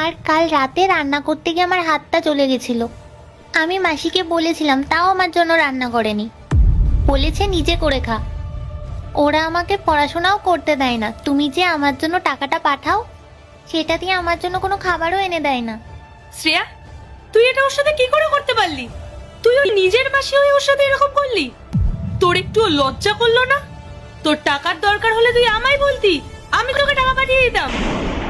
আর কাল রাতে রান্না করতে গিয়ে আমার হাতটা চলে গেছিল। আমি মাসিকে বলেছিলাম, তাও আমার জন্য রান্না করেনি, বলেছে নিজে করে খা। ওরা আমাকে পড়াশোনাও করতে দেয় না, তুমি যে আমার জন্য টাকাটা পাঠাও সেটা দিয়ে আমার জন্য কোনো খাবারও এনে দেয় না। শ্রেয়া, তুই এটা ওর সাথে কি করে করতে পারলি? তুই ওই নিজের মাসি হয়ে ওর সাথে এরকম করলি? তোর একটু লজ্জা করলো না? তোর টাকার দরকার হলে তুই আমায় বলতি, আমি তোকে টাকা পাঠিয়ে দিতাম।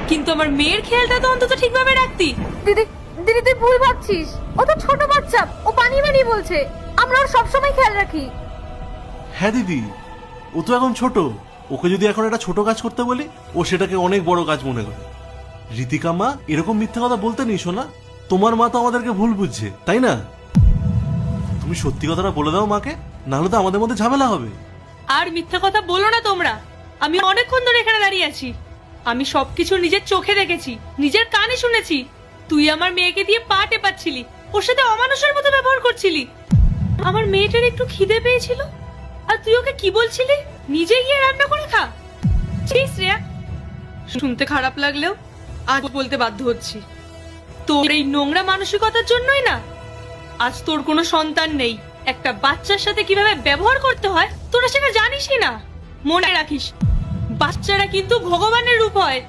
কিন্তু আমার মেয়ের খেয়ালটা তো অন্তত ঠিকভাবে রাখতি। দিদি দিদি তুই ভুল ভাবছিস, ও তো ছোট বাচ্চা, ও বানিয়ে বানিয়ে বলছে। আমরা ওর সবসময় খেয়াল রাখি। হ্যাঁ দিদি, ও তো এখন ছোট, ওকে যদি এখন একটা ছোট কাজ করতে বলি ও সেটাকে অনেক বড় কাজ মনে করে। ঋতিকা মা এরকম মিথ্যা কথা বলতে নেই শোনা, তোমার মা তো আমাদেরকে ভুল বুঝছে, তাই না? তুমি সত্যি কথাটা বলে দাও মাকে, নাহলে তো আমাদের মধ্যে ঝামেলা হবে। আর মিথ্যা কথা বলো না তোমরা। আমি অনেকক্ষণ ধরে এখানে দাঁড়িয়ে আছি, আমি সবকিছু নিজের চোখে দেখেছি, নিজের কানে শুনেছি। তুই আমার মেয়েকে দিয়ে পা টেপাচ্ছিলি, ওর সাথে অমানুষের মতো ব্যবহার করছিলি। আমার মেয়েটার একটু খিদে পেয়েছিল আর তুই ওকে কি বলছিলি, নিজে গিয়ে রান্না করে খা। ঠিক শ্রেয়া, শুনতে খারাপ লাগলেও আজ বলতে বাধ্য হচ্ছি, তোর এই নোংরা মানসিকতার জন্যই না আজ তোর কোনো সন্তান নেই। একটা বাচ্চার সাথে কিভাবে ব্যবহার করতে হয় তোরা সেটা জানিসই না। মনে রাখিস, বাচ্চারা কিন্তু ভগবানের রূপ হয়।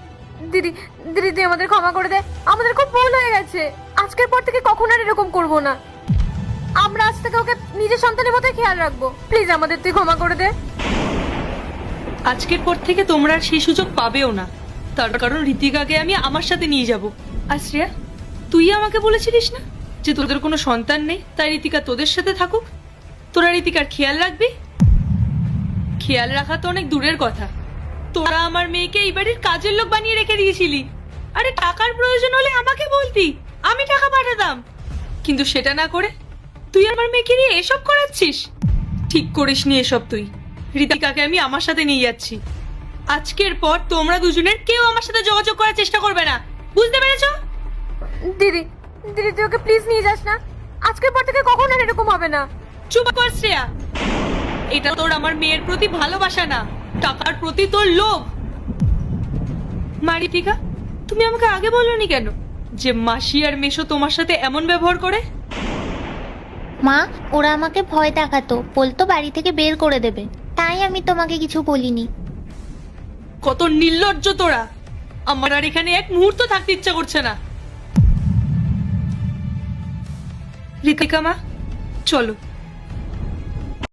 দিদি দিদি তুই আমাদের ক্ষমা করে দে, আমাদের খুব ভুল হয়ে গেছে। আজকের পর থেকে কখনো আর এরকম করবো না। আমরা আজ থেকে ওকে নিজের সন্তানের মতো খেয়াল রাখবো। প্লিজ আমাদের তুই ক্ষমা করে দে। আজকের পর থেকে তোমরা আর সেই সুযোগ পাবেও না, তার কারণ ঋতিকাকে আমি আমার সাথে নিয়ে যাব। আর শ্রেয়া, তুই আমাকে বলেছিলিস না যে তোদের কোনো সন্তান নেই, তাই ঋতিকা তোদের সাথে থাকুক, তোরা ঋতিকার খেয়াল রাখবি। খেয়াল রাখা তো অনেক দূরের কথা, তোরা আমার মেয়েকে এই বাড়ির কাজের লোক বানিয়ে রেখে দিয়েছিলি। আরে টাকার প্রয়োজন হলে আমাকে বলতি, আমি টাকা পাঠাতাম। কিন্তু সেটা না করে তুই আমার মেয়েকে নিয়ে এসব করাচ্ছিস। ঠিক করিসনি এসব তুই। ঋতিকাকে আমি আমার সাথে নিয়ে যাচ্ছি। আজকের পর তোমরা দুজনের কেউ আমার সাথে যোগাযোগ করার চেষ্টা করবে না, বুঝতে পেরেছো? দিদি দিদি তুই ওকে প্লিজ নিয়ে যাস না। আজকের পর থেকে কখনো আর এরকম হবে না। চুপ কর শ্রেয়া, এটা তোর আমার মেয়ের প্রতি ভালোবাসা না, টাকার প্রতি তোর লোভ। মা ঋতিকা, তুমি আমাকে আগে বলোনি কেন যে মাসি আর মেশো তোমার সাথে এমন ব্যবহার করে? মা, ওরা আমাকে ভয় দেখাতো, বলতো বাড়ি থেকে বের করে দেবে, তাই আমি তোমাকে কিছু বলিনি। কত নির্লজ্জ তোরা! আমার আর এখানে এক মুহূর্ত থাকতে ইচ্ছা করছে না। ঋতিকা মা, চলো।